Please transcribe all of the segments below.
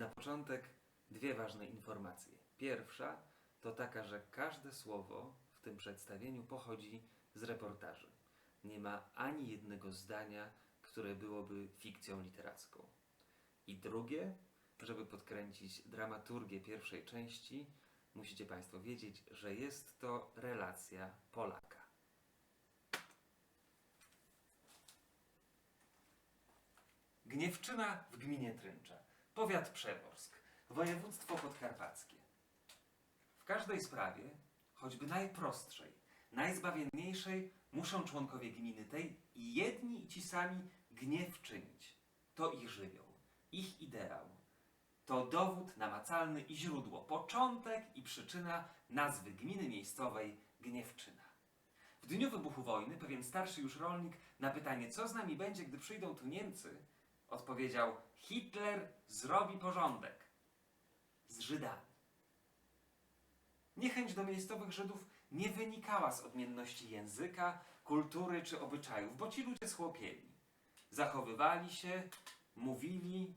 Na początek dwie ważne informacje. Pierwsza to taka, że każde słowo w tym przedstawieniu pochodzi z reportaży. Nie ma ani jednego zdania, które byłoby fikcją literacką. I drugie, żeby podkręcić dramaturgię pierwszej części, musicie Państwo wiedzieć, że jest to relacja Polaka. Gniewczyna w gminie Tryncza, powiat Przeworsk, województwo podkarpackie. W każdej sprawie, choćby najprostszej, najzbawienniejszej, muszą członkowie gminy tej i jedni i ci sami gniew czynić. To ich żywioł, ich ideał. To dowód namacalny i źródło, początek i przyczyna nazwy gminy miejscowej Gniewczyna. W dniu wybuchu wojny pewien starszy już rolnik na pytanie, co z nami będzie, gdy przyjdą tu Niemcy, odpowiedział: Hitler zrobi porządek z Żydami. Niechęć do miejscowych Żydów nie wynikała z odmienności języka, kultury czy obyczajów, bo ci ludzie schłopieli. Zachowywali się, mówili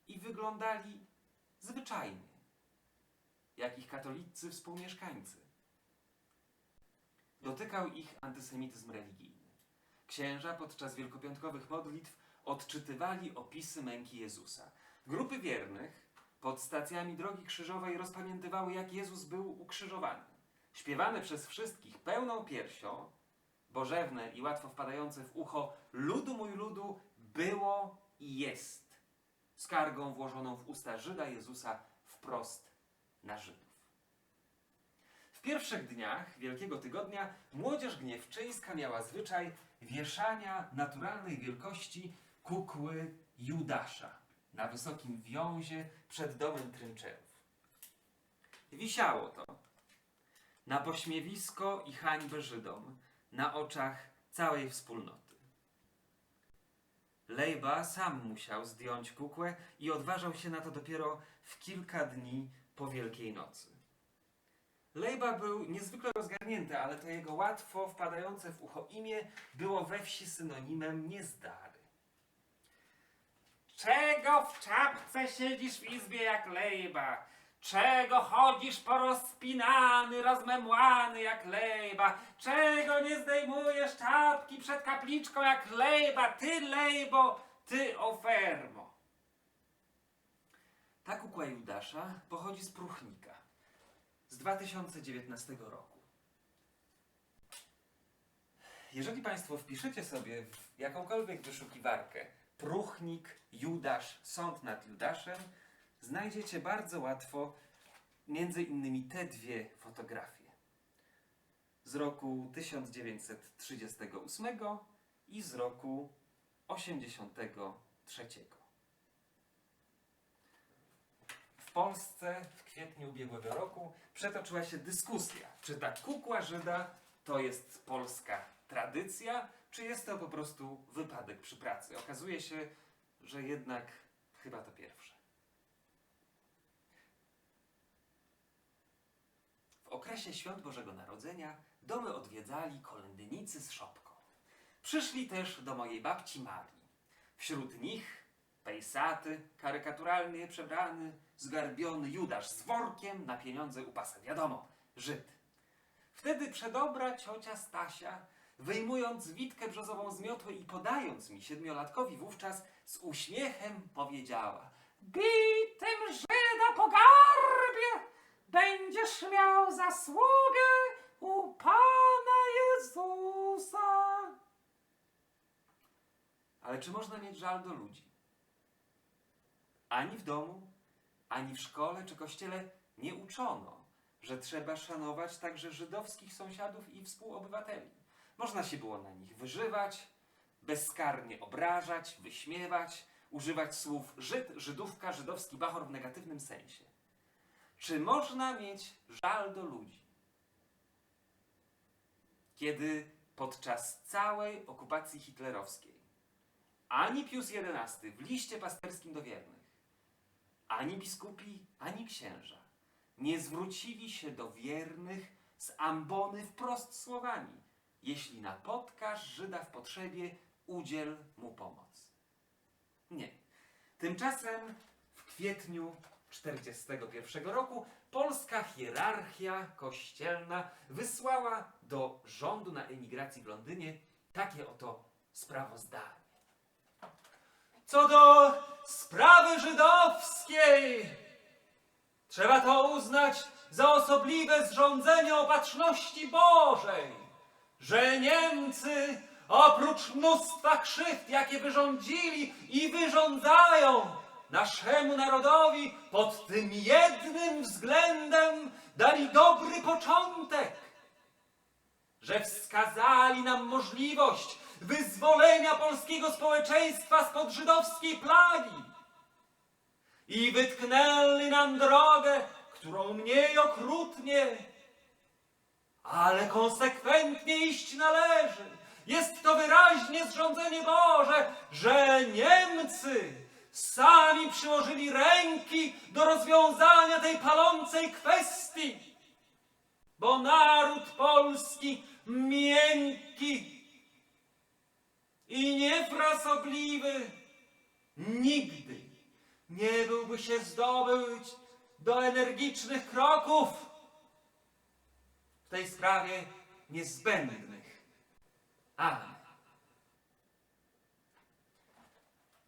i wyglądali zwyczajnie, jak ich katolicy współmieszkańcy. Dotykał ich antysemityzm religijny. Księża podczas wielkopiątkowych modlitw odczytywali opisy męki Jezusa. Grupy wiernych pod stacjami Drogi Krzyżowej rozpamiętywały, jak Jezus był ukrzyżowany. Śpiewane przez wszystkich pełną piersią, bożewne i łatwo wpadające w ucho ludu mój ludu było i jest skargą włożoną w usta Żyda Jezusa wprost na Żydów. W pierwszych dniach Wielkiego Tygodnia młodzież gniewczyńska miała zwyczaj wieszania naturalnej wielkości kukły Judasza na wysokim wiązie przed domem Trynczerów. Wisiało to na pośmiewisko i hańbę Żydom na oczach całej wspólnoty. Lejba sam musiał zdjąć kukłę i odważał się na to dopiero w kilka dni po Wielkiej Nocy. Lejba był niezwykle rozgarnięty, ale to jego łatwo wpadające w ucho imię było we wsi synonimem niezdary. Czego w czapce siedzisz w izbie jak Lejba? Czego chodzisz porozpinany, rozmemłany jak Lejba? Czego nie zdejmujesz czapki przed kapliczką jak Lejba? Ty Lejbo, ty ofermo. Ta kukła Judasza pochodzi z Pruchnika z 2019 roku. Jeżeli Państwo wpiszecie sobie w jakąkolwiek wyszukiwarkę Pruchnik, Judasz, sąd nad Judaszem, znajdziecie bardzo łatwo między innymi te dwie fotografie z roku 1938 i z roku 1983. W Polsce w kwietniu ubiegłego roku przetoczyła się dyskusja, czy ta kukła Żyda to jest polska tradycja, czy jest to po prostu wypadek przy pracy. Okazuje się, że jednak chyba to pierwsze. W okresie Świąt Bożego Narodzenia domy odwiedzali kolędnicy z szopką. Przyszli też do mojej babci Marii. Wśród nich pejsaty, karykaturalnie przebrany, zgarbiony Judasz z workiem na pieniądze u pasa. Wiadomo, Żyd. Wtedy przedobra ciocia Stasia, wyjmując witkę brzozową z miotły i podając mi, siedmiolatkowi wówczas, z uśmiechem powiedziała: bij tym Żyda po garbie, będziesz miał zasługę u Pana Jezusa. Ale czy można mieć żal do ludzi? Ani w domu, ani w szkole czy kościele nie uczono, że trzeba szanować także żydowskich sąsiadów i współobywateli. Można się było na nich wyżywać, bezkarnie obrażać, wyśmiewać, używać słów Żyd, Żydówka, żydowski bachor w negatywnym sensie. Czy można mieć żal do ludzi, kiedy podczas całej okupacji hitlerowskiej ani Pius XI w liście pasterskim do wiernych, ani biskupi, ani księża nie zwrócili się do wiernych z ambony wprost słowami: jeśli napotkasz Żyda w potrzebie, udziel mu pomoc. Nie. Tymczasem W kwietniu 1941 roku polska hierarchia kościelna wysłała do rządu na emigracji w Londynie takie oto sprawozdanie. Co do sprawy żydowskiej, trzeba to uznać za osobliwe zrządzenie opatrzności Bożej, że Niemcy oprócz mnóstwa krzywd, jakie wyrządzili i wyrządzają naszemu narodowi, pod tym jednym względem dali dobry początek, że wskazali nam możliwość wyzwolenia polskiego społeczeństwa spod żydowskiej plagi i wytknęli nam drogę, którą mniej okrutnie, ale konsekwentnie iść należy. Jest to wyraźnie zrządzenie Boże, że Niemcy sami przyłożyli ręki do rozwiązania tej palącej kwestii, bo naród polski miękki i niefrasobliwy nigdy nie byłby się zdobyć do energicznych kroków w tej sprawie niezbędnych. Amen.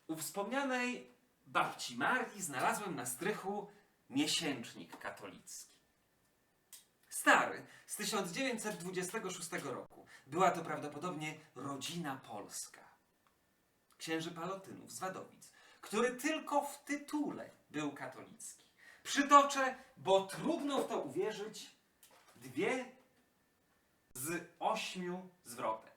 U wspomnianej babci Marii znalazłem na strychu miesięcznik katolicki. Stary, z 1926 roku. Była to prawdopodobnie rodzina polska. Księży Palotynów z Wadowic, który tylko w tytule był katolicki. Przytoczę, bo trudno w to uwierzyć, 2 z 8 zwrotek.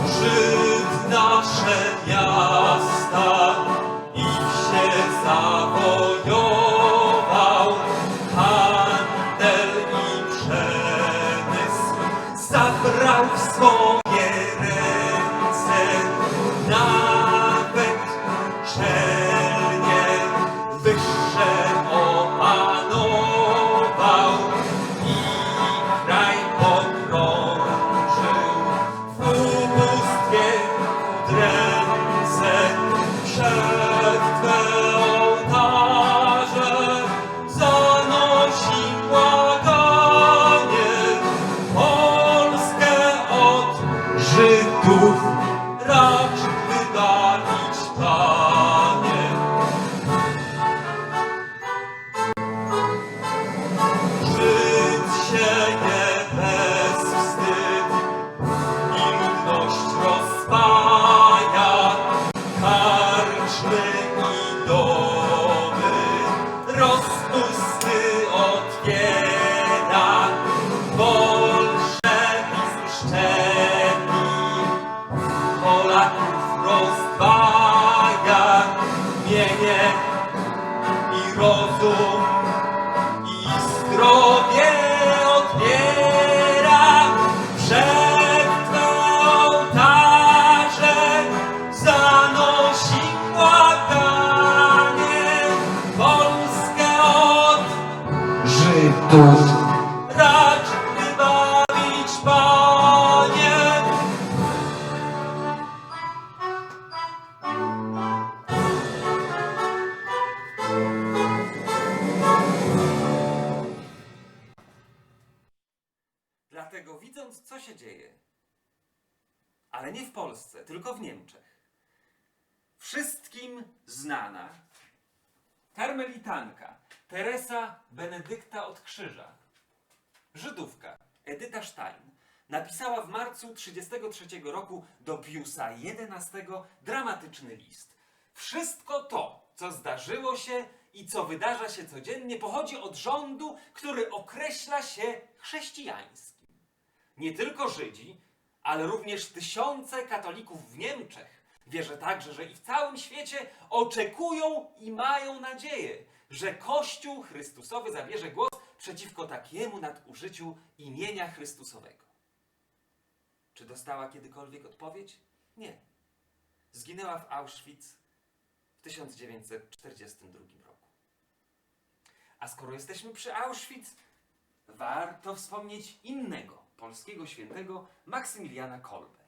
Żyd nasze miasta i wsie zawojował, handel i przemysł zabrał w swoje ręce, nawet czelnie wyższe opanował i kraj pokrążył w ubóstwie dręce. Przed Twe ołtarze zanosi błaganie, Polskę od Żydów racz wybawić, Panie. Żyd sieje bez wstyd i ludność rozpaja, karczmy i domy rozpusty otwiera, bolszewizm szczepi, Polaków rozdwaja, mienie i rozum i zdrowie odbiera. Przed Twe ołtarze zanosi błaganie, Polskę od Żydów racz wybawić, Panie. Dlatego widząc, co się dzieje, ale nie w Polsce, tylko w Niemczech, wszystkim znana karmelitanka Teresa Benedykta od Krzyża, Żydówka Edyta Stein, napisała w marcu 1933 roku do Piusa XI dramatyczny list. Wszystko to, co zdarzyło się i co wydarza się codziennie, pochodzi od rządu, który określa się chrześcijańskim. Nie tylko Żydzi, ale również tysiące katolików w Niemczech, wierzę także, że i w całym świecie, oczekują i mają nadzieję, że Kościół Chrystusowy zabierze głos przeciwko takiemu nadużyciu imienia Chrystusowego. Czy dostała kiedykolwiek odpowiedź? Nie. Zginęła w Auschwitz w 1942 roku. A skoro jesteśmy przy Auschwitz, warto wspomnieć innego polskiego świętego Maksymiliana Kolbę.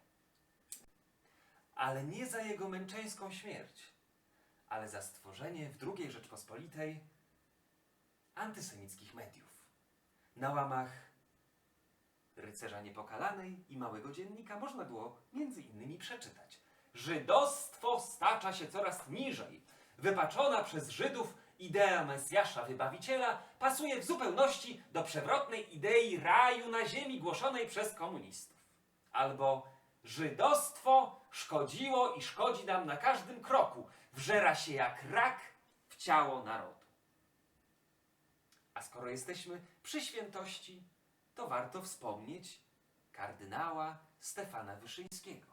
Ale nie za jego męczeńską śmierć, ale za stworzenie w II Rzeczpospolitej antysemickich mediów. Na łamach Rycerza Niepokalanej i Małego Dziennika można było między innymi przeczytać: żydostwo stacza się coraz niżej. Wypaczona przez Żydów idea Mesjasza Wybawiciela pasuje w zupełności do przewrotnej idei raju na ziemi głoszonej przez komunistów. Albo żydostwo szkodziło i szkodzi nam na każdym kroku. Wżera się jak rak w ciało narodu. A skoro jesteśmy przy świętości, to warto wspomnieć kardynała Stefana Wyszyńskiego,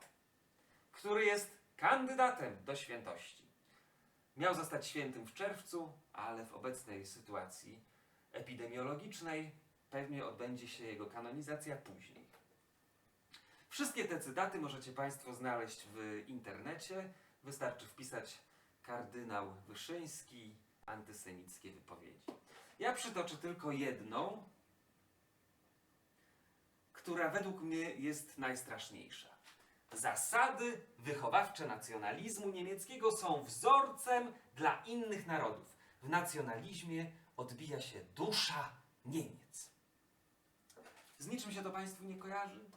który jest kandydatem do świętości. Miał zostać świętym w czerwcu, ale w obecnej sytuacji epidemiologicznej pewnie odbędzie się jego kanonizacja później. Wszystkie te cytaty możecie Państwo znaleźć w internecie. Wystarczy wpisać kardynał Wyszyński, antysemickie wypowiedzi. Ja przytoczę tylko jedną, która według mnie jest najstraszniejsza. Zasady wychowawcze nacjonalizmu niemieckiego są wzorcem dla innych narodów. W nacjonalizmie odbija się dusza Niemiec. Z niczym się to Państwu nie kojarzy?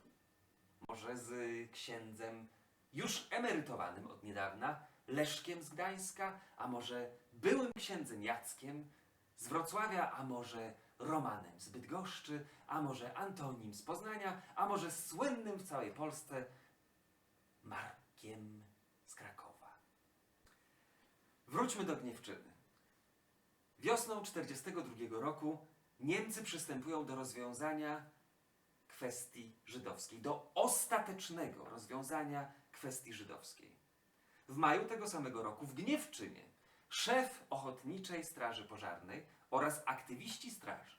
Może z księdzem już emerytowanym od niedawna, Leszkiem z Gdańska, a może byłym księdzem Jackiem z Wrocławia, a może Romanem z Bydgoszczy, a może Antonim z Poznania, a może słynnym w całej Polsce Markiem z Krakowa. Wróćmy do Gniewczyny. Wiosną 1942 roku Niemcy przystępują do rozwiązania kwestii żydowskiej, do ostatecznego rozwiązania kwestii żydowskiej. W maju tego samego roku w Gniewczynie szef Ochotniczej Straży Pożarnej oraz aktywiści straży,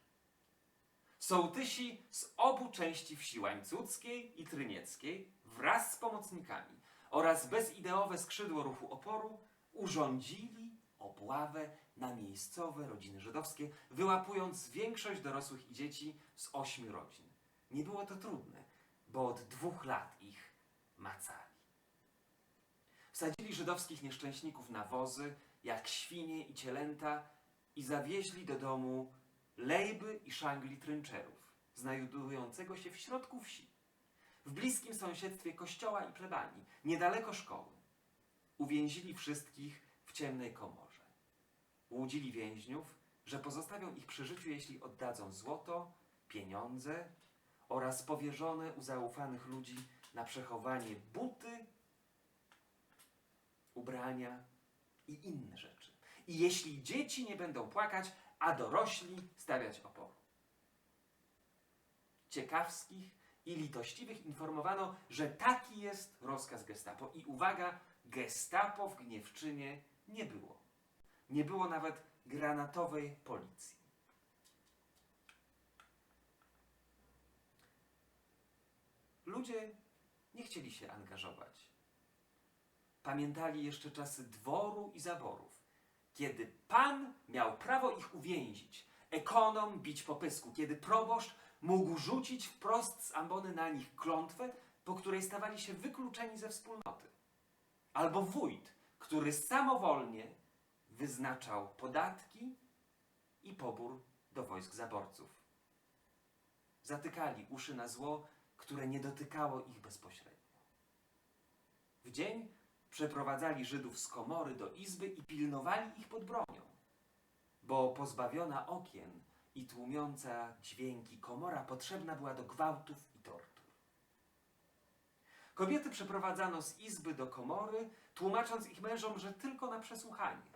sołtysi z obu części wsi łańcuckiej i trynieckiej wraz z pomocnikami oraz bezideowe skrzydło ruchu oporu urządzili obławę na miejscowe rodziny żydowskie, wyłapując większość dorosłych i dzieci z 8 rodzin. Nie było to trudne, bo od 2 lat ich macali. Wsadzili żydowskich nieszczęśników na wozy, jak świnie i cielęta, i zawieźli do domu Lejby i Szangli Trynczerów, znajdującego się w środku wsi, w bliskim sąsiedztwie kościoła i plebanii, niedaleko szkoły. Uwięzili wszystkich w ciemnej komorze. Łudzili więźniów, że pozostawią ich przy życiu, jeśli oddadzą złoto, pieniądze oraz powierzone u zaufanych ludzi na przechowanie buty, ubrania i inne rzeczy. I jeśli dzieci nie będą płakać, a dorośli stawiać oporu. Ciekawskich i litościwych informowano, że taki jest rozkaz Gestapo. I uwaga, Gestapo w Gniewczynie nie było. Nie było nawet granatowej policji. Ludzie nie chcieli się angażować. Pamiętali jeszcze czasy dworu i zaborów, kiedy pan miał prawo ich uwięzić, ekonom bić po pysku, kiedy proboszcz mógł rzucić wprost z ambony na nich klątwę, po której stawali się wykluczeni ze wspólnoty. Albo wójt, który samowolnie wyznaczał podatki i pobór do wojsk zaborców. Zatykali uszy na zło, które nie dotykało ich bezpośrednio. W dzień przeprowadzali Żydów z komory do izby i pilnowali ich pod bronią, bo pozbawiona okien i tłumiąca dźwięki komora potrzebna była do gwałtów i tortur. Kobiety przeprowadzano z izby do komory, tłumacząc ich mężom, że tylko na przesłuchanie,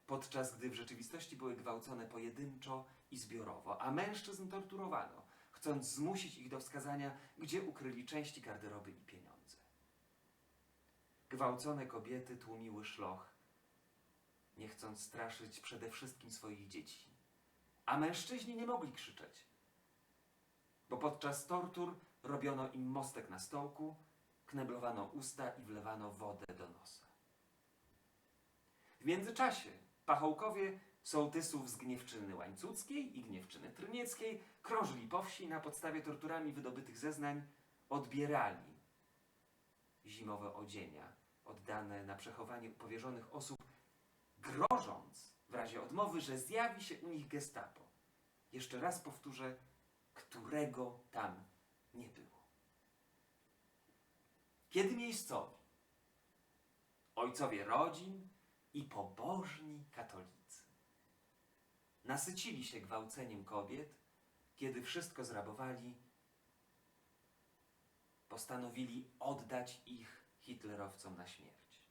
podczas gdy w rzeczywistości były gwałcone pojedynczo i zbiorowo, a mężczyzn torturowano, chcąc zmusić ich do wskazania, gdzie ukryli części garderoby i pieniądze. Gwałcone kobiety tłumiły szloch, nie chcąc straszyć przede wszystkim swoich dzieci. A mężczyźni nie mogli krzyczeć, bo podczas tortur robiono im mostek na stołku, kneblowano usta i wlewano wodę do nosa. W międzyczasie pachołkowie sołtysów z Gniewczyny Łańcuckiej i Gniewczyny Trynieckiej krążyli po wsi i na podstawie torturami wydobytych zeznań odbierali zimowe odzienia oddane na przechowanie u powierzonych osób, grożąc w razie odmowy, że zjawi się u nich gestapo. Jeszcze raz powtórzę, którego tam nie było. Kiedy miejscowi, ojcowie rodzin i pobożni katolicy nasycili się gwałceniem kobiet, kiedy wszystko zrabowali, postanowili oddać ich hitlerowcom na śmierć.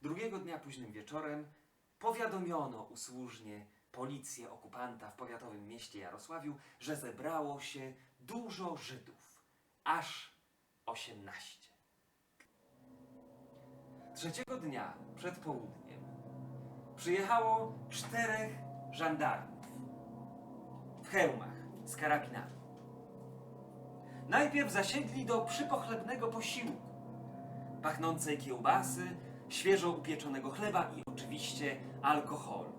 Drugiego dnia późnym wieczorem powiadomiono usłużnie policję okupanta w powiatowym mieście Jarosławiu, że zebrało się dużo Żydów, aż 18. Trzeciego dnia przed południem przyjechało 4 żandarmów w hełmach z karabinami. Najpierw zasiedli do przypochlebnego posiłku, pachnącej kiełbasy, świeżo upieczonego chleba i oczywiście alkoholu.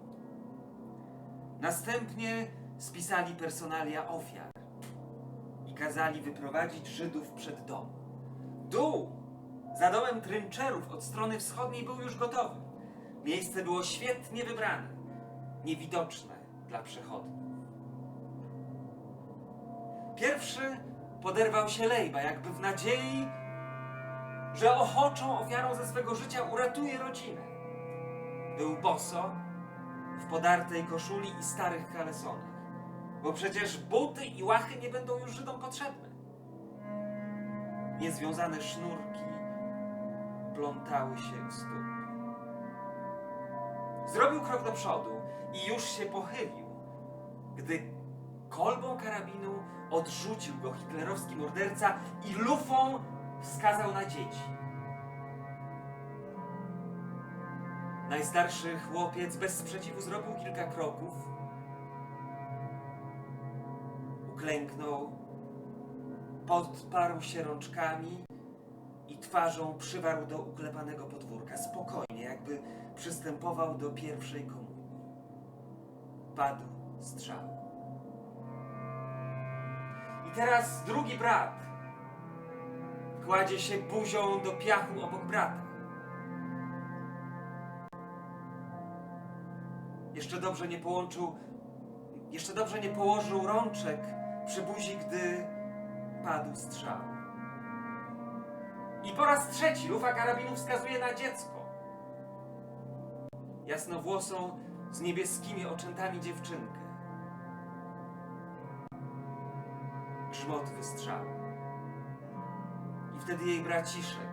Następnie spisali personalia ofiar i kazali wyprowadzić Żydów przed dom. Dół za domem Trynczerów od strony wschodniej był już gotowy. Miejsce było świetnie wybrane, niewidoczne dla przechodniów. Pierwszy poderwał się Lejba, jakby w nadziei, że ochoczą ofiarą ze swego życia uratuje rodzinę. Był boso, w podartej koszuli i starych kalesonach, bo przecież buty i łachy nie będą już Żydom potrzebne. Niezwiązane sznurki plątały się u stóp. Zrobił krok do przodu i już się pochylił, gdy kolbą karabinu odrzucił go hitlerowski morderca i lufą wskazał na dzieci. Najstarszy chłopiec bez sprzeciwu zrobił kilka kroków, uklęknął, podparł się rączkami i twarzą przywarł do uklepanego podwórka, spokojnie, jakby przystępował do pierwszej komunii. Padł strzał. I teraz drugi brat kładzie się buzią do piachu obok brata. Jeszcze dobrze nie położył rączek przy buzi, gdy padł strzał. I po raz trzeci lufa karabinu wskazuje na dziecko. Jasnowłosą, z niebieskimi oczętami dziewczynkę. Grzmot wystrzału. I wtedy jej braciszek,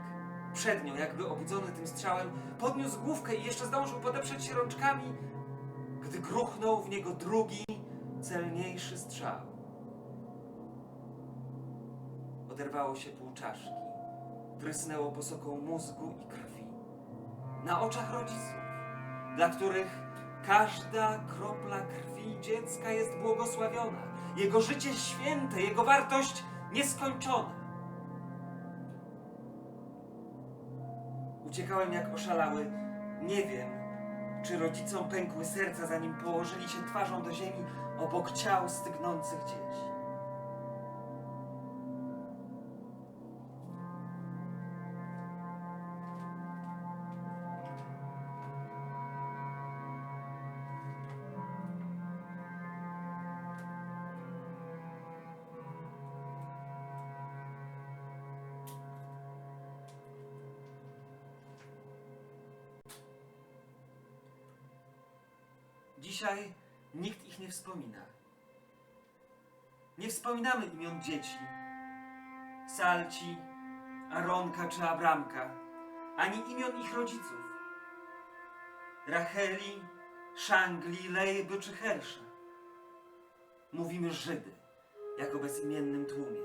przed nią, jakby obudzony tym strzałem, podniósł główkę i jeszcze zdążył podeprzeć się rączkami, gdy gruchnął w niego drugi, celniejszy strzał. Oderwało się pół czaszki, prysnęło posoką mózgu i krwi. Na oczach rodziców, dla których każda kropla krwi dziecka jest błogosławiona, jego życie święte, jego wartość nieskończona. Uciekałem jak oszalały. Nie wiem, czy rodzicom pękły serca, zanim położyli się twarzą do ziemi obok ciał stygnących dzieci. Dzisiaj nikt ich nie wspomina. Nie wspominamy imion dzieci, Salci, Aronka czy Abramka, ani imion ich rodziców, Racheli, Szangli, Lejby czy Hersza. Mówimy Żydy, jako bezimiennym tłumie.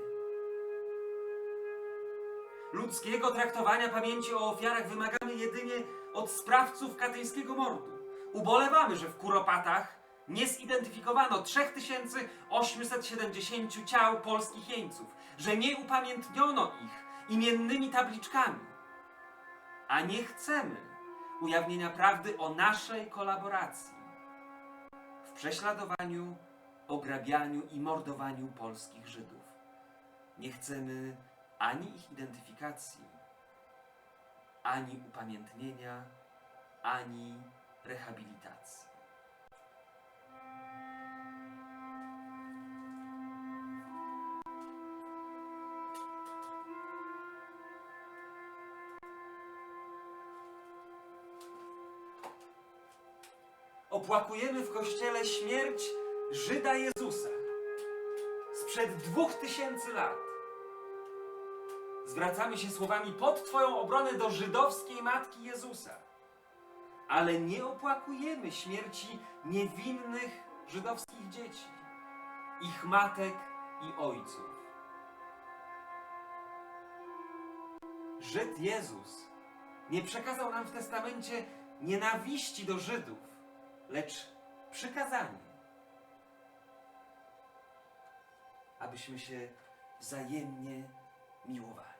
Ludzkiego traktowania pamięci o ofiarach wymagamy jedynie od sprawców katyńskiego mordu. Ubolewamy, że w Kuropatach nie zidentyfikowano 3870 ciał polskich jeńców, że nie upamiętniono ich imiennymi tabliczkami. A nie chcemy ujawnienia prawdy o naszej kolaboracji prześladowaniu, ograbianiu i mordowaniu polskich Żydów. Nie chcemy ani ich identyfikacji, ani upamiętnienia, ani rehabilitacji. Opłakujemy w Kościele śmierć Żyda Jezusa sprzed 2000 lat. Zwracamy się słowami pod Twoją obronę do żydowskiej Matki Jezusa. Ale nie opłakujemy śmierci niewinnych żydowskich dzieci, ich matek i ojców. Żyd Jezus nie przekazał nam w testamencie nienawiści do Żydów, lecz przykazanie, abyśmy się wzajemnie miłowali.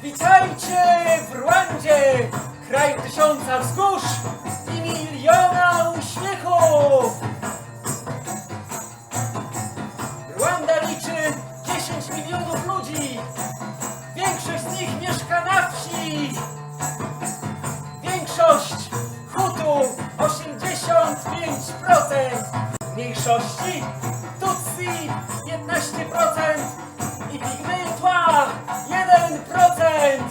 Witajcie w Rwandzie, kraju tysiąca wzgórz i miliona uśmiechów! Rwanda liczy 10 milionów ludzi. Większość z nich mieszka na wsi. Większość Hutu 85%. Mniejszości Tutsi 15% i Pigmei Tła 1%.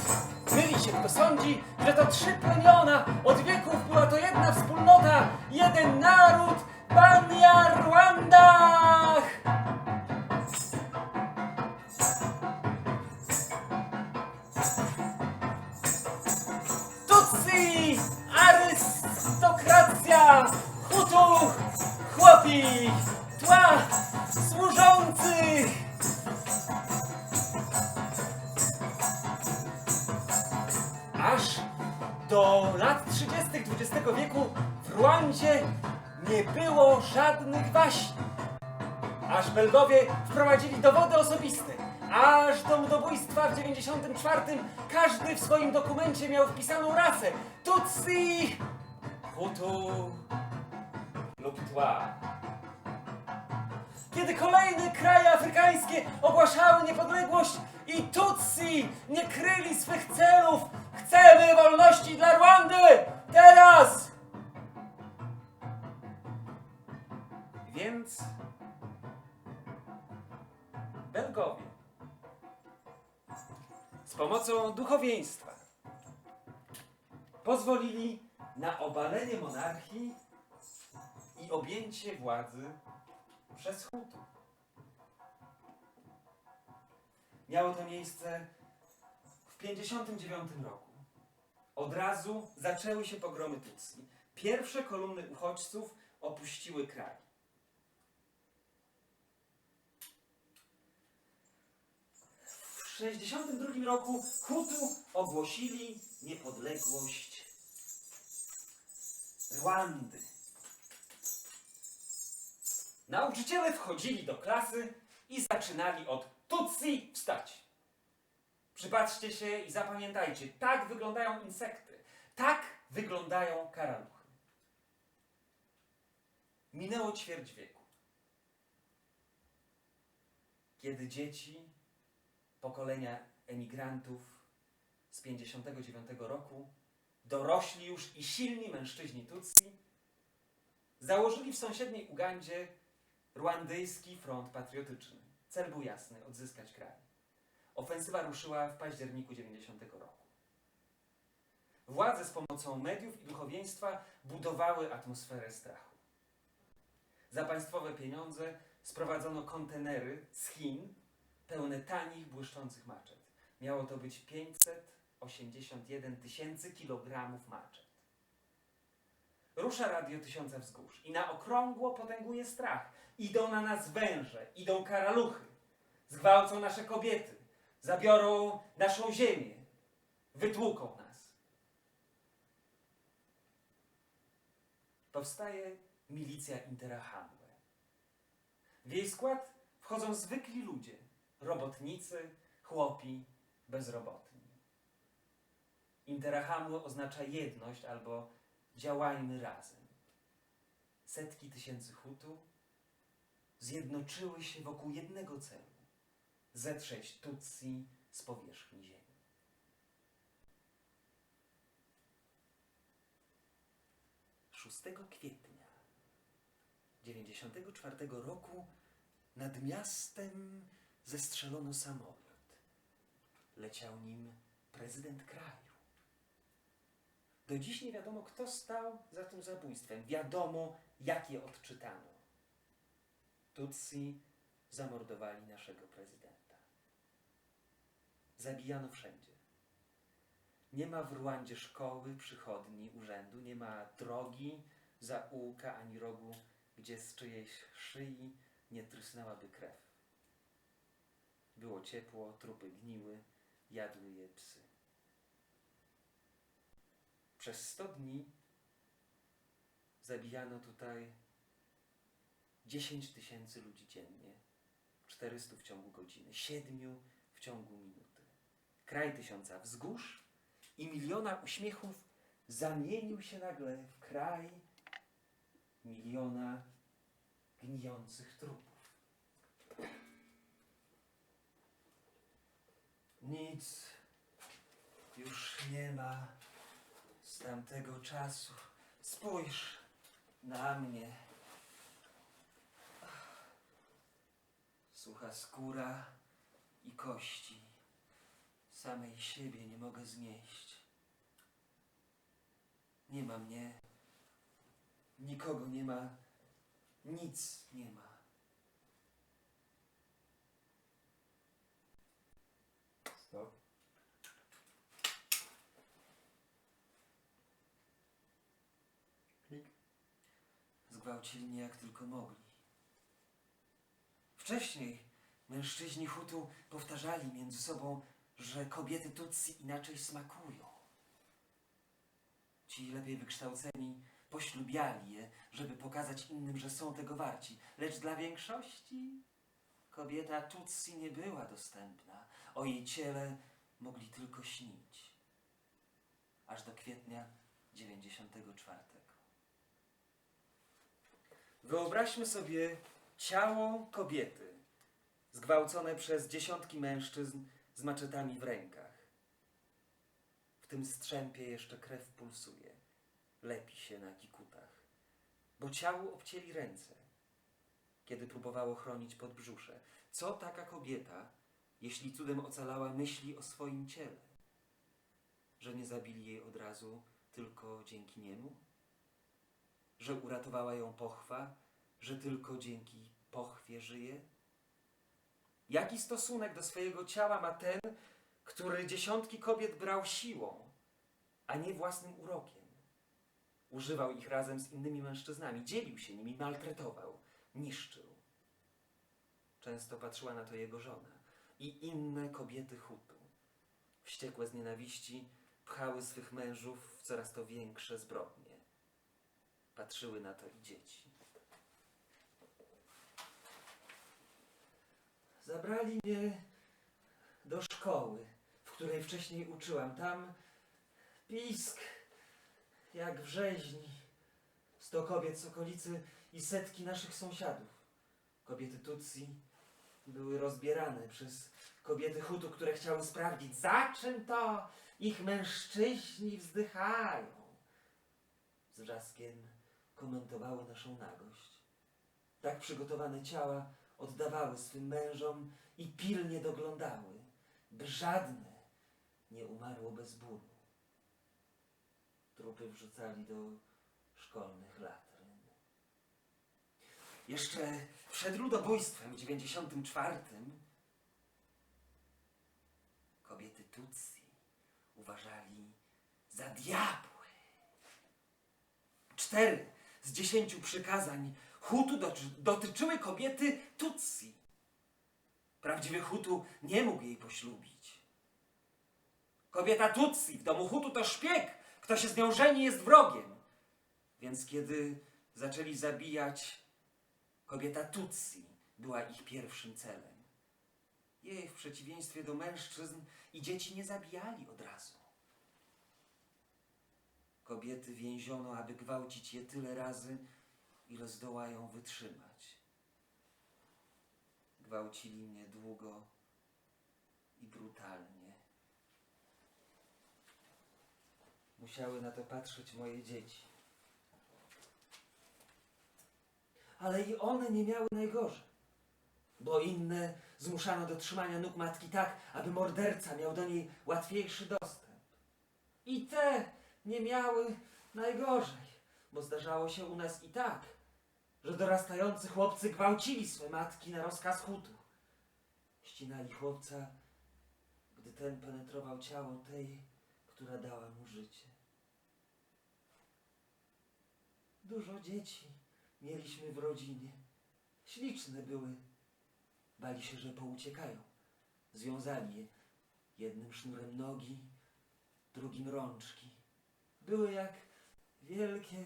Myli się, kto sądzi, że to 3 plemiona. Od wieków była to jedna wspólnota, jeden naród, Banyarwanda. Tutsi, arystokracja, Hutu, chłopi, Tła, służących. Aż do lat 30. XX wieku w Rwandzie nie było żadnych waśni. Aż Belgowie wprowadzili dowody osobiste. Aż do ludobójstwa w 94 każdy w swoim dokumencie miał wpisaną rasę. Tutsi, Hutu lub Tła. Kiedy kolejne kraje afrykańskie ogłaszały niepodległość i Tutsi nie kryli swych celów, chcemy wolności dla Rwandy! Teraz! Więc Belgowie z pomocą duchowieństwa pozwolili na obalenie monarchii i objęcie władzy przez Hutu. Miało to miejsce w 1959 roku. Od razu zaczęły się pogromy Tutsi. Pierwsze kolumny uchodźców opuściły kraj. W 1962 roku Hutu ogłosili niepodległość Rwandy. Nauczyciele wchodzili do klasy i zaczynali od Tutsi wstać. Przypatrzcie się i zapamiętajcie, tak wyglądają insekty, tak wyglądają karaluchy. Minęło ćwierć wieku, kiedy dzieci pokolenia emigrantów z 1959 roku, dorośli już i silni mężczyźni Tutsi, założyli w sąsiedniej Ugandzie Rwandyjski Front Patriotyczny. Cel był jasny, odzyskać kraj. Ofensywa ruszyła w październiku 90 roku. Władze z pomocą mediów i duchowieństwa budowały atmosferę strachu. Za państwowe pieniądze sprowadzono kontenery z Chin pełne tanich, błyszczących maczet. Miało to być 581 000 kilogramów maczet. Rusza Radio Tysiąca Wzgórz i na okrągło potęguje strach. Idą na nas węże, idą karaluchy, zgwałcą nasze kobiety, zabiorą naszą ziemię, wytłuką nas. Powstaje milicja Interahamwe. W jej skład wchodzą zwykli ludzie, robotnicy, chłopi, bezrobotni. Interahamwe oznacza jedność albo działajmy razem. Setki tysięcy Hutu zjednoczyły się wokół jednego celu: zetrzeć Tutsi z powierzchni ziemi. Kwietnia 1994 roku nad miastem zestrzelono samolot. Leciał nim prezydent kraju. Do dziś nie wiadomo, kto stał za tym zabójstwem. Wiadomo, jak je odczytano. Tutsi zamordowali naszego prezydenta. Zabijano wszędzie. Nie ma w Rwandzie szkoły, przychodni, urzędu, nie ma drogi, zaułka ani rogu, gdzie z czyjejś szyi nie trysnęłaby krew. Było ciepło, trupy gniły, jadły je psy. Przez 100 dni zabijano tutaj 10 000 ludzi dziennie, 400 w ciągu godziny, 7 w ciągu minuty. Kraj Tysiąca Wzgórz i miliona uśmiechów zamienił się nagle w kraj miliona gnijących trupów. Nic już nie ma z tamtego czasu. Spójrz na mnie. Sucha skóra i kości. Samej siebie nie mogę znieść. Nie ma mnie. Nikogo nie ma. Nic nie ma. Stop. Klik. Zgwałcili mnie jak tylko mogli. Wcześniej mężczyźni Hutu powtarzali między sobą, że kobiety Tutsi inaczej smakują. Ci lepiej wykształceni poślubiali je, żeby pokazać innym, że są tego warci. Lecz dla większości kobieta Tutsi nie była dostępna. O jej ciele mogli tylko śnić. Aż do kwietnia 94. Wyobraźmy sobie ciało kobiety zgwałcone przez dziesiątki mężczyzn z maczetami w rękach. W tym strzępie jeszcze krew pulsuje, lepi się na kikutach, bo ciału obcięli ręce, kiedy próbowało chronić podbrzusze. Co taka kobieta, jeśli cudem ocalała, myśli o swoim ciele? Że nie zabili jej od razu tylko dzięki niemu? Że uratowała ją pochwa, że tylko dzięki pochwie żyje? Jaki stosunek do swojego ciała ma ten, który dziesiątki kobiet brał siłą, a nie własnym urokiem? Używał ich razem z innymi mężczyznami, dzielił się nimi, maltretował, niszczył. Często patrzyła na to jego żona i inne kobiety Hutu. Wściekłe z nienawiści pchały swych mężów w coraz to większe zbrodnie. Patrzyły na to i dzieci. Zabrali mnie do szkoły, w której wcześniej uczyłam. Tam pisk jak w rzeźni. 100 kobiet z okolicy i setki naszych sąsiadów. Kobiety Tutsi były rozbierane przez kobiety Hutu, które chciały sprawdzić, za czym to ich mężczyźni wzdychają. Z wrzaskiem komentowały naszą nagość. Tak przygotowane ciała oddawały swym mężom i pilnie doglądały, by żadne nie umarło bez bólu. Trupy wrzucali do szkolnych latryn. Jeszcze przed ludobójstwem w 94 kobiety Tutsi uważali za diabły. 4 z 10 przykazań Hutu dotyczyły kobiety Tutsi. Prawdziwy Hutu nie mógł jej poślubić. Kobieta Tutsi w domu Hutu to szpieg. Kto się z nią żeni, jest wrogiem. Więc kiedy zaczęli zabijać, kobieta Tutsi była ich pierwszym celem. Jej w przeciwieństwie do mężczyzn i dzieci nie zabijali od razu. Kobiety więziono, aby gwałcić je tyle razy, ile zdołają wytrzymać. Gwałcili mnie długo i brutalnie. Musiały na to patrzeć moje dzieci. Ale i one nie miały najgorzej, bo inne zmuszano do trzymania nóg matki tak, aby morderca miał do niej łatwiejszy dostęp. I te nie miały najgorzej, bo zdarzało się u nas i tak, że dorastający chłopcy gwałcili swe matki na rozkaz Hutu. Ścinali chłopca, gdy ten penetrował ciało tej, która dała mu życie. Dużo dzieci mieliśmy w rodzinie. Śliczne były. Bali się, że pouciekają. Związali je jednym sznurem nogi, drugim rączki. Były jak wielkie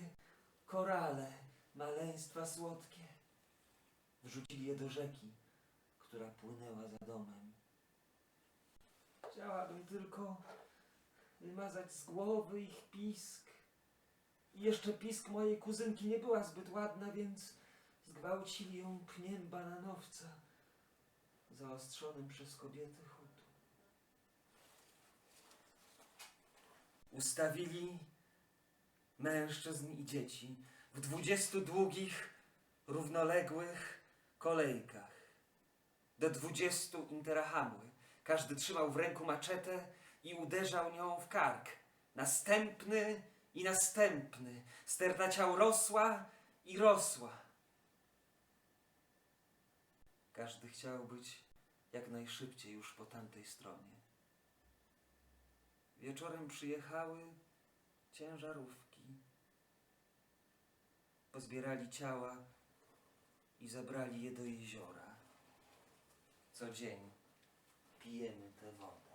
korale, maleństwa słodkie. Wrzucili je do rzeki, która płynęła za domem. Chciałabym tylko wymazać z głowy ich pisk. I jeszcze pisk mojej kuzynki nie była zbyt ładna, więc zgwałcili ją pniem bananowca zaostrzonym przez kobiety Hutu. Ustawili mężczyzn i dzieci w 20 długich, równoległych kolejkach. Do 20 interahamły. Każdy trzymał w ręku maczetę i uderzał nią w kark. Następny i następny. Sterta ciał rosła i rosła. Każdy chciał być jak najszybciej już po tamtej stronie. Wieczorem przyjechały ciężarówki. Pozbierali ciała i zabrali je do jeziora. Co dzień pijemy tę wodę.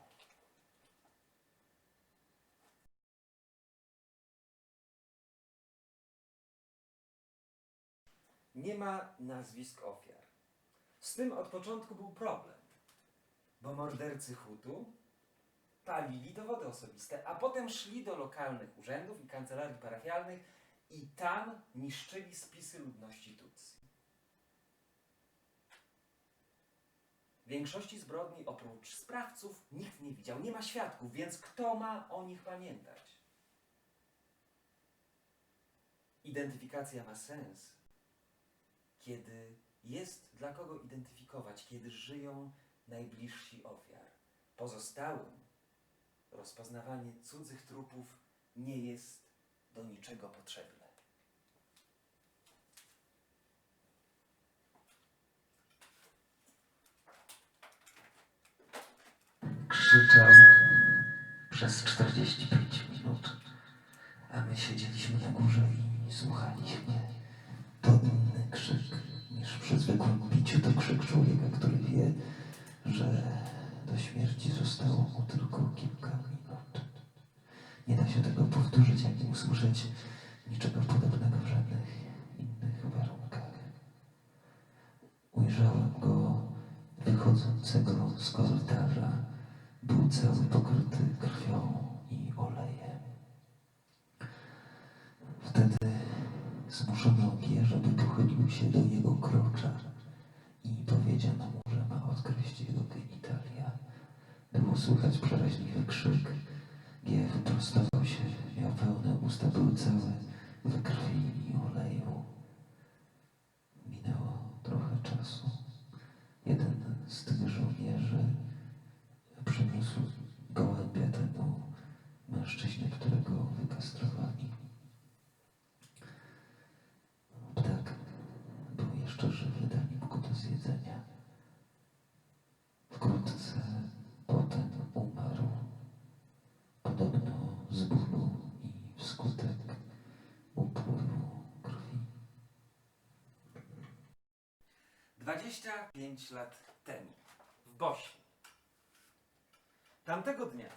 Nie ma nazwisk ofiar. Z tym od początku był problem, bo mordercy Hutu palili dowody osobiste, a potem szli do lokalnych urzędów i kancelarii parafialnych i tam niszczyli spisy ludności Tutsi. Większości zbrodni oprócz sprawców nikt nie widział, nie ma świadków, więc kto ma o nich pamiętać? Identyfikacja ma sens, kiedy jest dla kogo identyfikować, kiedy żyją najbliżsi ofiar. Pozostałym rozpoznawanie cudzych trupów nie jest do niczego potrzebne. Krzyczał przez 45 minut, a my siedzieliśmy na górze i słuchaliśmy. To inny krzyk niż przy zwykłym biciu. To krzyk człowieka, który wie, że do śmierci zostało mu tylko kilka minut. Nie da się tego powtórzyć, ani usłyszeć niczego podobnego w żadnych innych warunkach. Ujrzałem go wychodzącego z korytarza. Był cały pokryty krwią i olejem. Wtedy zmuszono mnie, żeby pochylił się do jego krocza i powiedziano mu, że ma odkryć jego genitalia. Było słychać przeraźliwy krzyk. G wyprostował się, miał pełne usta, były całe we krwi i oleju. Minęło trochę czasu. 25 lat temu w Bośni. Tamtego dnia,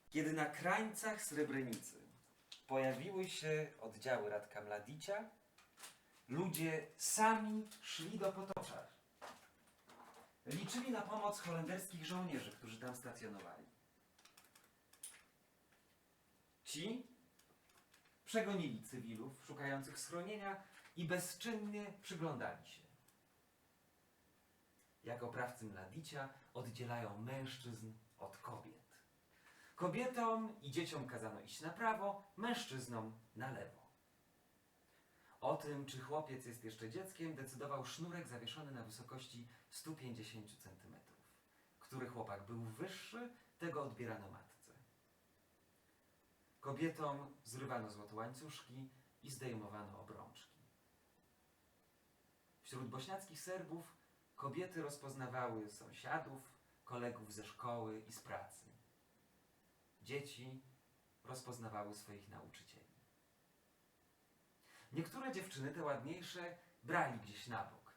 kiedy na krańcach Srebrenicy pojawiły się oddziały Radka Mladicia, ludzie sami szli do Potoczar. Liczyli na pomoc holenderskich żołnierzy, którzy tam stacjonowali. Ci przegonili cywilów szukających schronienia i bezczynnie przyglądali się, jak oprawcy Mladicia oddzielają mężczyzn od kobiet. Kobietom i dzieciom kazano iść na prawo, mężczyznom na lewo. O tym, czy chłopiec jest jeszcze dzieckiem, decydował sznurek zawieszony na wysokości 150 cm. Który chłopak był wyższy, tego odbierano matce. Kobietom zrywano złote łańcuszki i zdejmowano obrączki. Wśród bośniackich Serbów kobiety rozpoznawały sąsiadów, kolegów ze szkoły i z pracy. Dzieci rozpoznawały swoich nauczycieli. Niektóre dziewczyny, te ładniejsze, brali gdzieś na bok.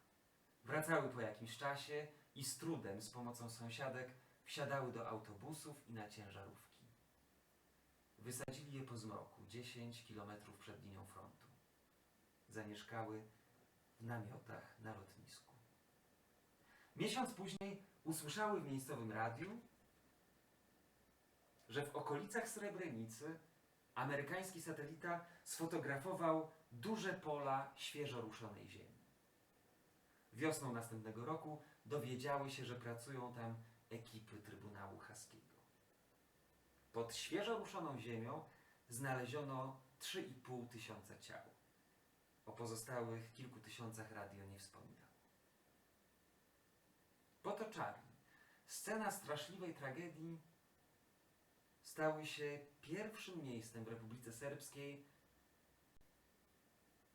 Wracały po jakimś czasie i z trudem, z pomocą sąsiadek, wsiadały do autobusów i na ciężarówki. Wysadzili je po zmroku, 10 kilometrów przed linią frontu. Zamieszkały w namiotach na lotnisku. Miesiąc później usłyszały w miejscowym radiu, że w okolicach Srebrenicy amerykański satelita sfotografował duże pola świeżo ruszonej ziemi. Wiosną następnego roku dowiedziały się, że pracują tam ekipy Trybunału Haskiego. Pod świeżo ruszoną ziemią znaleziono 3,5 tysiąca ciał. O pozostałych kilku tysiącach radio nie wspominało. Potoczary, scena straszliwej tragedii, stały się pierwszym miejscem w Republice Serbskiej,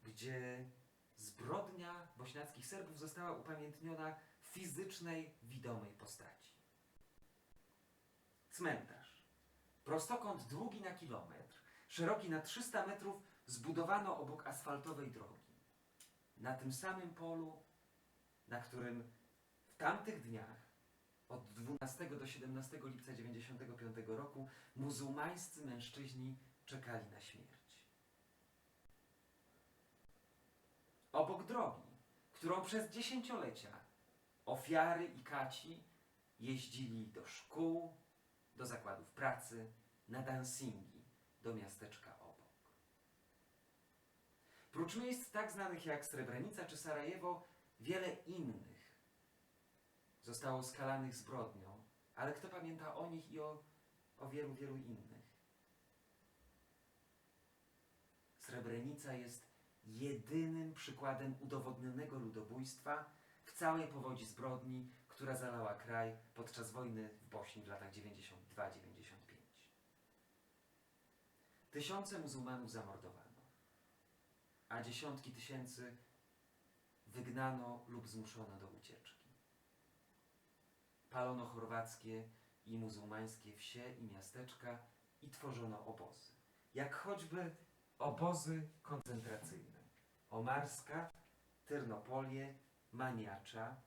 gdzie zbrodnia bośniackich Serbów została upamiętniona w fizycznej, widomej postaci. Cmentarz. Prostokąt długi na kilometr, szeroki na 300 metrów, zbudowano obok asfaltowej drogi. Na tym samym polu, na którym w tamtych dniach od 12 do 17 lipca 1995 roku muzułmańscy mężczyźni czekali na śmierć. Obok drogi, którą przez dziesięciolecia ofiary i kaci jeździli do szkół, do zakładów pracy, na dancingi, do miasteczka obok. Prócz miejsc tak znanych jak Srebrenica czy Sarajewo, wiele innych zostało skalanych zbrodnią, ale kto pamięta o nich i o wielu, wielu innych? Srebrenica jest jedynym przykładem udowodnionego ludobójstwa w całej powodzi zbrodni, która zalała kraj podczas wojny w Bośni w latach 92-95. Tysiące muzułmanów zamordowano, a dziesiątki tysięcy wygnano lub zmuszono do ucieczki. Palono chorwackie i muzułmańskie wsie i miasteczka i tworzono obozy. Jak choćby obozy koncentracyjne. Omarska, Tyrnopolie, Maniacza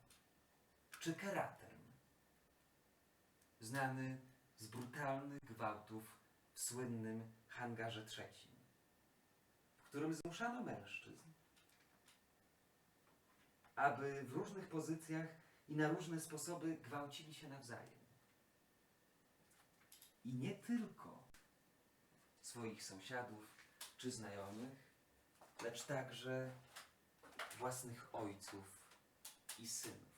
czy Karaterm. Znany z brutalnych gwałtów w słynnym hangarze trzecim, w którym zmuszano mężczyzn, aby w różnych pozycjach i na różne sposoby gwałcili się nawzajem. I nie tylko swoich sąsiadów czy znajomych, lecz także własnych ojców i synów.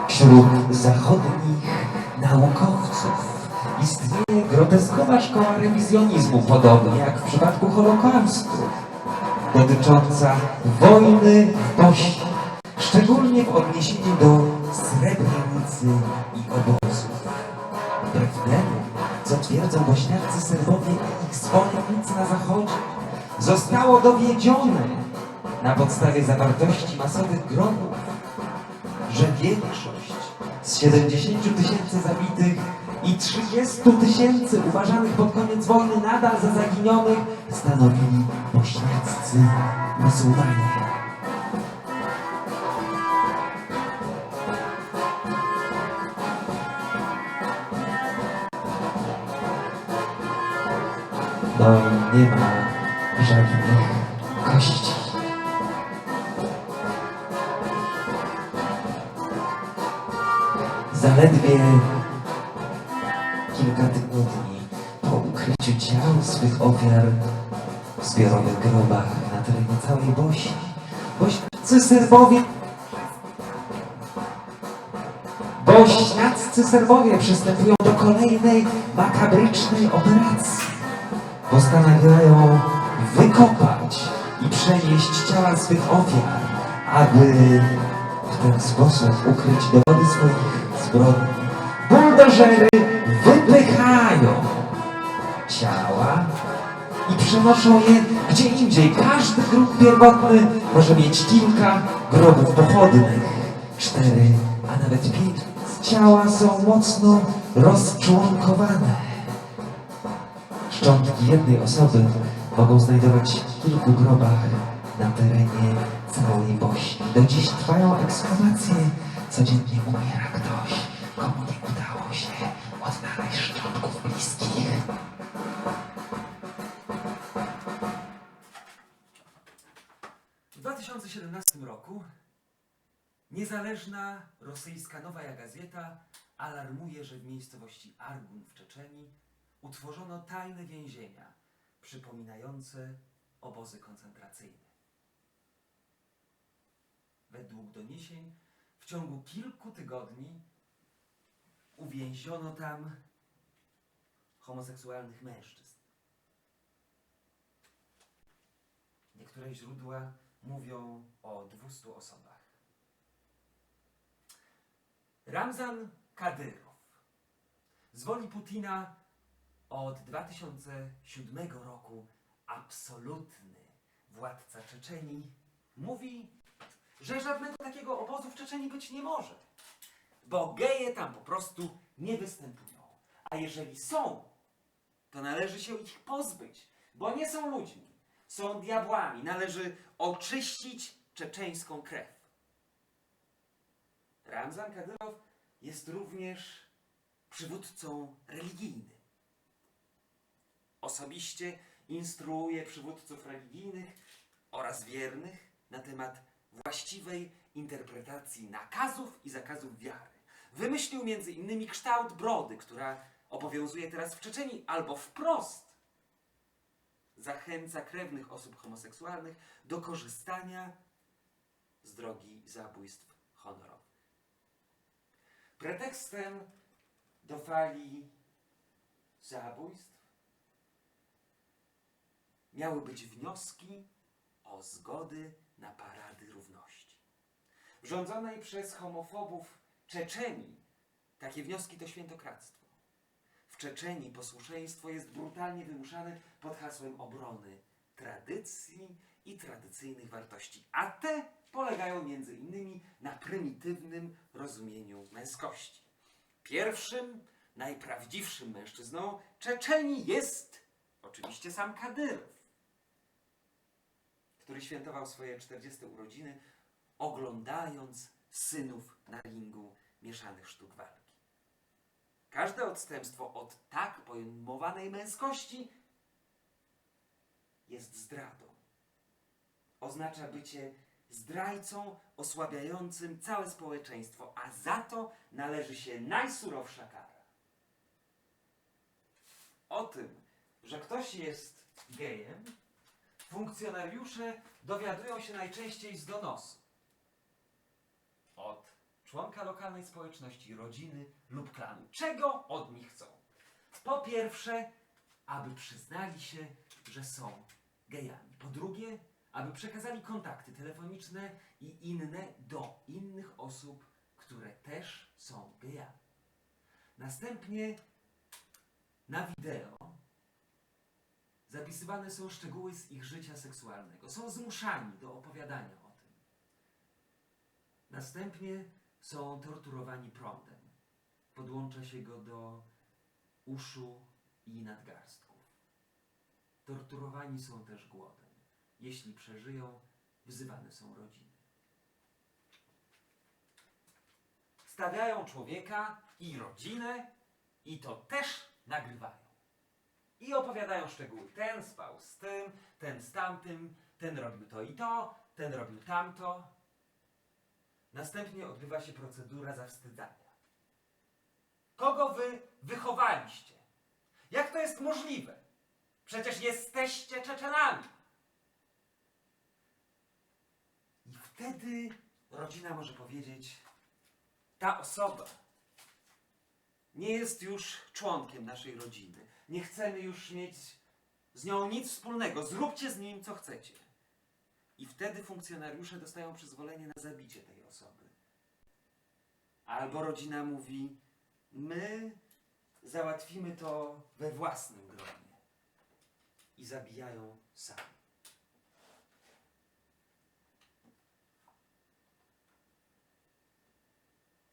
Wśród zachodnich naukowców istnieje groteskowa szkoła rewizjonizmu, podobnie jak w przypadku Holokaustu, dotycząca wojny w Bośni, szczególnie w odniesieniu do Srebrenicy i obozów. Wbrew temu, co twierdzą bośniacy Serbowie i ich zwolennicy na Zachodzie, zostało dowiedzione na podstawie zawartości masowych grobów, że większość z 70 000 zabitych i 30 000 uważanych pod koniec wojny nadal za zaginionych stanowili bośniaccy muzułmanie. No i nie ma żadnych kości. Zaledwie kilka tygodni po ukryciu ciał swych ofiar w zbiorowych grobach na terenie całej Bośni, bośniaccy Serbowie przystępują do kolejnej makabrycznej operacji. Postanawiają wykopać i przenieść ciała swych ofiar, aby w ten sposób ukryć dowody swoich zbrodni. Buldożery wypychają ciała i przenoszą je gdzie indziej. Każdy grób pierwotny może mieć kilka grobów pochodnych, 4, a nawet 5. Ciała są mocno rozczłonkowane. Szczątki jednej osoby mogą znajdować w kilku grobach na terenie całej Bośni. Do dziś trwają ekshumacje. Codziennie umiera ktoś, komu nie udało się odnaleźć szczątków bliskich. W 2017 roku niezależna rosyjska Nowaja Gazeta alarmuje, że w miejscowości Argun w Czeczenii utworzono tajne więzienia przypominające obozy koncentracyjne. Według doniesień w ciągu kilku tygodni uwięziono tam homoseksualnych mężczyzn. Niektóre źródła mówią o 200 osobach. Ramzan Kadyrow z woli Putina od 2007 roku absolutny władca Czeczenii mówi, że żadnego takiego obozu w Czeczenii być nie może, bo geje tam po prostu nie występują. A jeżeli są, to należy się ich pozbyć, bo nie są ludźmi, są diabłami. Należy oczyścić czeczeńską krew. Ramzan Kadyrow jest również przywódcą religijnym. Osobiście instruuje przywódców religijnych oraz wiernych na temat właściwej interpretacji nakazów i zakazów wiary. Wymyślił m.in. kształt brody, która obowiązuje teraz w Czeczenii, albo wprost zachęca krewnych osób homoseksualnych do korzystania z drogi zabójstw honorowych. Pretekstem do fali zabójstw miały być wnioski o zgody na parady równości. W rządzonej przez homofobów Czeczenii takie wnioski to świętokradztwo. W Czeczenii posłuszeństwo jest brutalnie wymuszane pod hasłem obrony tradycji i tradycyjnych wartości, a te polegają między innymi na prymitywnym rozumieniu męskości. Pierwszym, najprawdziwszym mężczyzną Czeczenii jest oczywiście sam Kadyrow, który świętował swoje 40. urodziny, oglądając synów na ringu mieszanych sztuk walki. Każde odstępstwo od tak pojmowanej męskości jest zdradą. Oznacza bycie zdrajcą osłabiającym całe społeczeństwo, a za to należy się najsurowsza kara. O tym, że ktoś jest gejem, funkcjonariusze dowiadują się najczęściej z donosu od członka lokalnej społeczności, rodziny lub klanu. Czego od nich chcą? Po pierwsze, aby przyznali się, że są gejami. Po drugie, aby przekazali kontakty telefoniczne i inne do innych osób, które też są gejami. Następnie na wideo zapisywane są szczegóły z ich życia seksualnego. Są zmuszani do opowiadania o tym. Następnie są torturowani prądem. Podłącza się go do uszu i nadgarstków. Torturowani są też głodem. Jeśli przeżyją, wzywane są rodziny. Stawiają człowieka i rodzinę i to też nagrywają. I opowiadają szczegóły. Ten spał z tym, ten z tamtym, ten robił to i to, ten robił tamto. Następnie odbywa się procedura zawstydzania. Kogo wy wychowaliście? Jak to jest możliwe? Przecież jesteście Czeczenami. I wtedy rodzina może powiedzieć: ta osoba nie jest już członkiem naszej rodziny. Nie chcemy już mieć z nią nic wspólnego. Zróbcie z nim, co chcecie. I wtedy funkcjonariusze dostają przyzwolenie na zabicie tej osoby. Albo rodzina mówi: my załatwimy to we własnym gronie. I zabijają sami.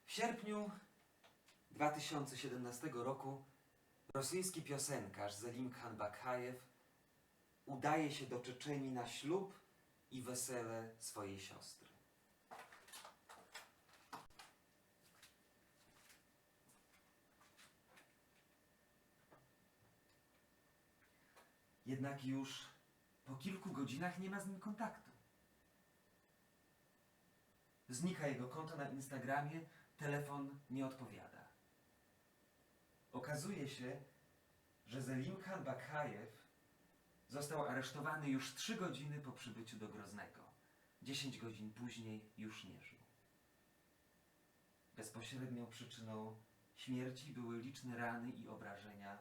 W sierpniu 2017 roku rosyjski piosenkarz Zelimkhan Bakhajew udaje się do Czeczenii na ślub i wesele swojej siostry. Jednak już po kilku godzinach nie ma z nim kontaktu. Znika jego konto na Instagramie, telefon nie odpowiada. Okazuje się, że Zelimkhan Bakhajew został aresztowany już 3 godziny po przybyciu do Groznego. 10 godzin później już nie żył. Bezpośrednią przyczyną śmierci były liczne rany i obrażenia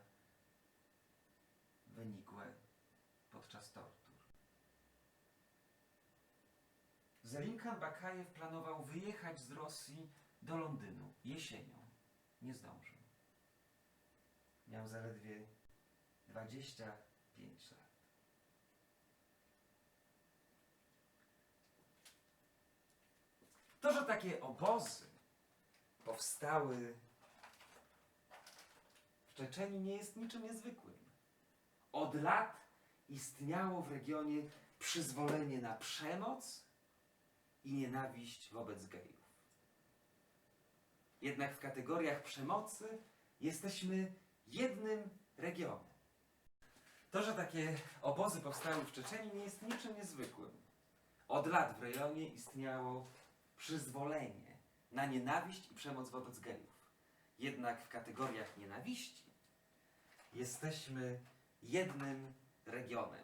wynikłe podczas tortur. Zelimkhan Bakhajew planował wyjechać z Rosji do Londynu jesienią. Nie zdążył. Miał zaledwie 25 lat. To, że takie obozy powstały w Czeczenii, nie jest niczym niezwykłym. Od lat istniało w regionie przyzwolenie na przemoc i nienawiść wobec gejów. Jednak w kategoriach przemocy jesteśmy jednym regionem. To, że takie obozy powstały w Czeczenii, nie jest niczym niezwykłym. Od lat w rejonie istniało przyzwolenie na nienawiść i przemoc wobec gejów. Jednak w kategoriach nienawiści jesteśmy jednym regionem.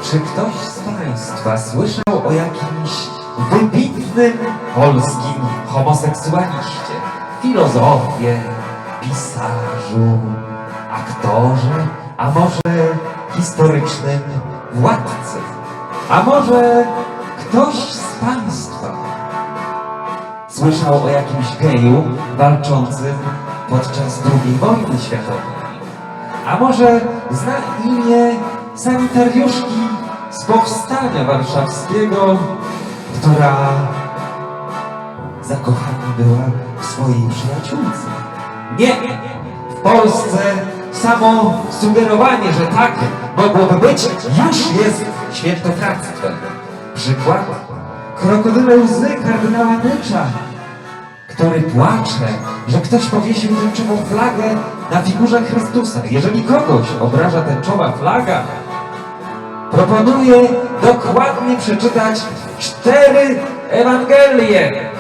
Czy ktoś z Państwa słyszał o jakimś wybitnym polskim homoseksualiście, filozofie, pisarzu, aktorze, a może historycznym władcy? A może ktoś z Państwa słyszał o jakimś geju walczącym podczas II wojny światowej? A może zna imię sanitariuszki z Powstania Warszawskiego, która zakochana była w swojej przyjaciółce? Nie! W Polsce samo sugerowanie, że tak mogłoby być, już jest świętokradztwem. Przykład? Krokodyle łzy kardynała Nycza, który płacze, że ktoś powiesił tęczową flagę na figurze Chrystusa. Jeżeli kogoś obraża tęczowa flaga, proponuję dokładnie przeczytać 4 Ewangelie.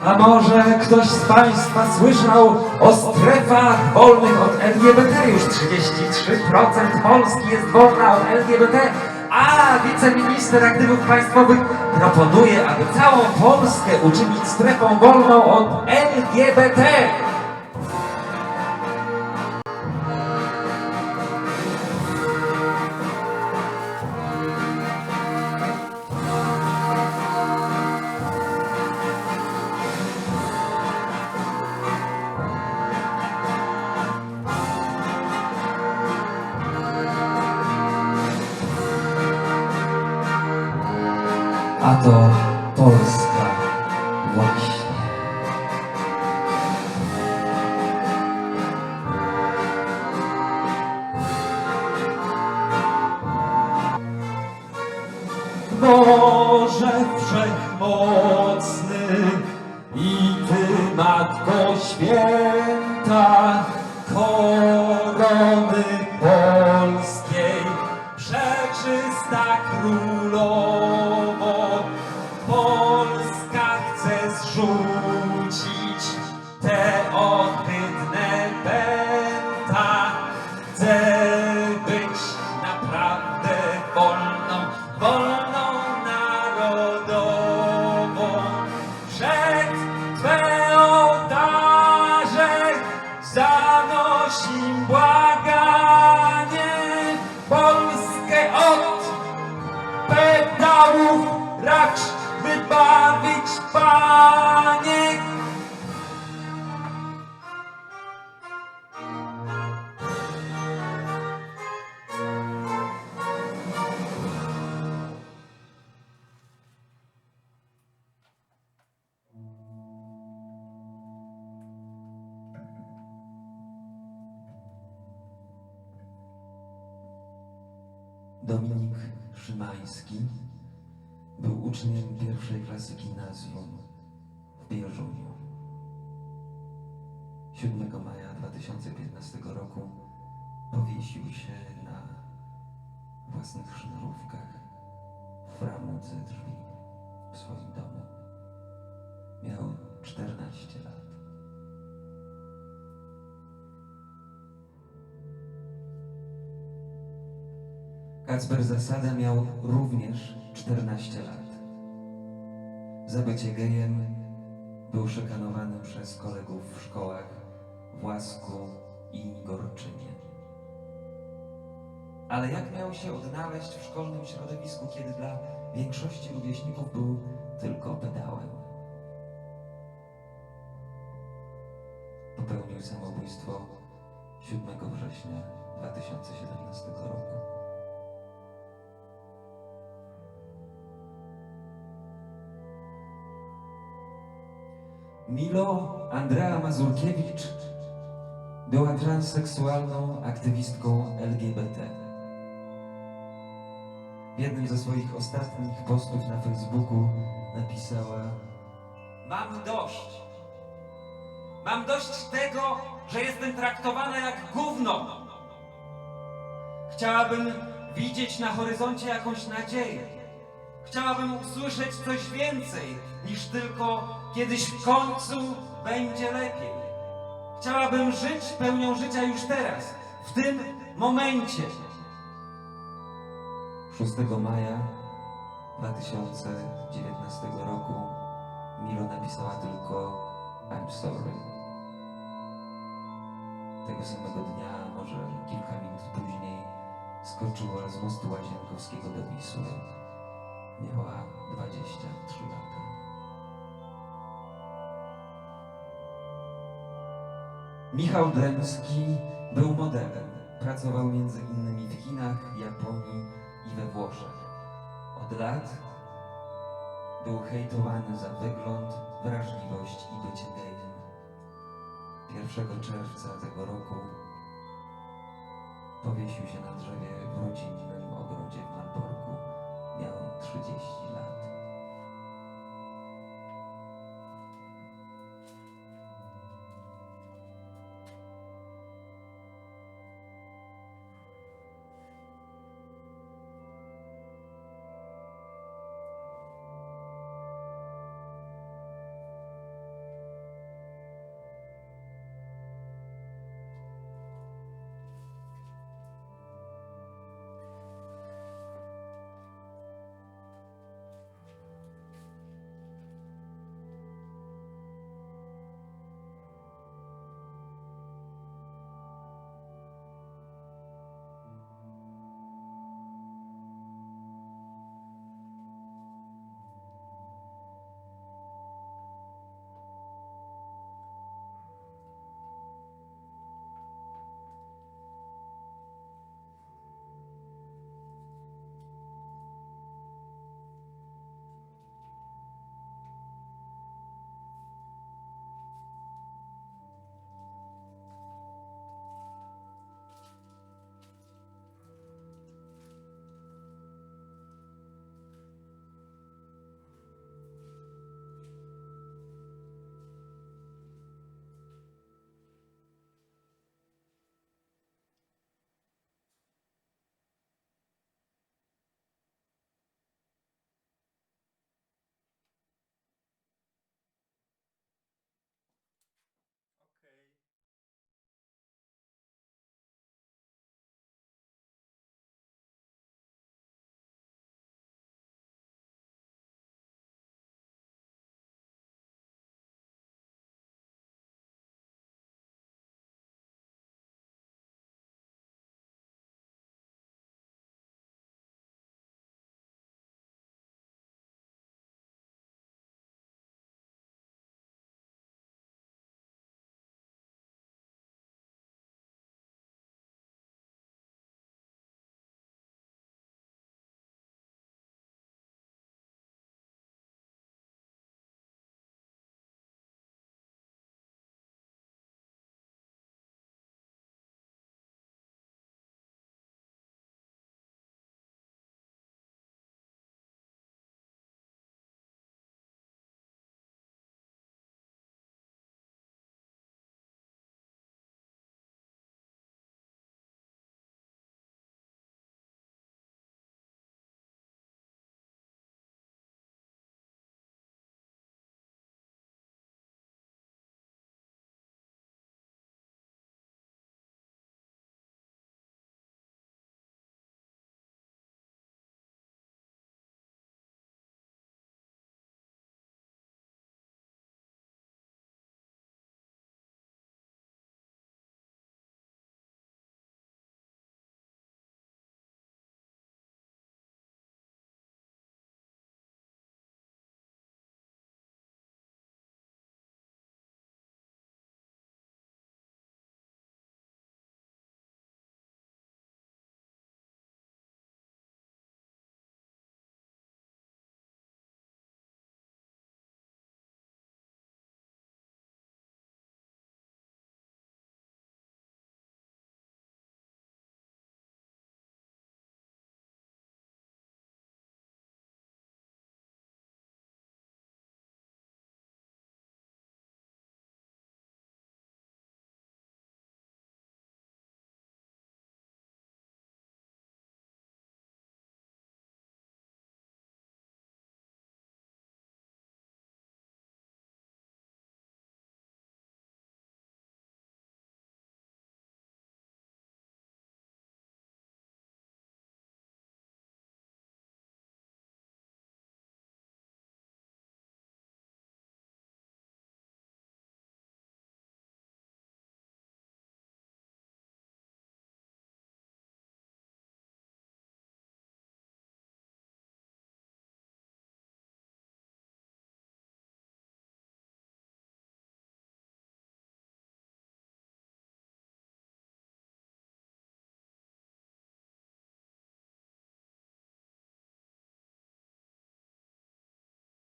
A może ktoś z Państwa słyszał o strefach wolnych od LGBT? Już 33% Polski jest wolna od LGBT, a wiceminister aktywów państwowych proponuje, aby całą Polskę uczynić strefą wolną od LGBT. A to Polska właśnie. Boże Wszechmocny i Ty, Matko Święta, korony polskiej, przeczysta królowo, Polska chce zrzucić te ohydne pęta, chce być naprawdę wolną, wolną narodową. Przed Twe ołtarze zanosi błaganie, Polskę od pedałów racz wybawić, Panie. Dominik Szymański był uczniem pierwszej klasy gimnazjum w Bielżuniu. 7 maja 2015 roku powiesił się na własnych sznurówkach w framudze drzwi w swoim domu. Miał 14 lat. Kacper Zasada miał również 14 lat. Za bycie gejem był szykanowany przez kolegów w szkołach w Łasku i Gorczynie. Ale jak miał się odnaleźć w szkolnym środowisku, kiedy dla większości rówieśników był tylko pedałem? Popełnił samobójstwo 7 września 2017 roku. Milo Andrea Mazurkiewicz była transseksualną aktywistką LGBT. W jednym ze swoich ostatnich postów na Facebooku napisała: Mam dość. Mam dość tego, że jestem traktowana jak gówno. Chciałabym widzieć na horyzoncie jakąś nadzieję. Chciałabym usłyszeć coś więcej niż tylko kiedyś w końcu będzie lepiej. Chciałabym żyć pełnią życia już teraz, w tym momencie. 6 maja 2019 roku Milo napisała tylko I'm sorry. Tego samego dnia, może kilka minut później, skoczyła z mostu Łazienkowskiego do Wisły. Miała 23 lata. Michał Dębski był modelem. Pracował między innymi w Chinach, Japonii i we Włoszech. Od lat był hejtowany za wygląd, wrażliwość i bycie gejem. 1 czerwca tego roku powiesił się na drzewie w rodzinnym ogrodzie w Malborku. Miał 30 lat.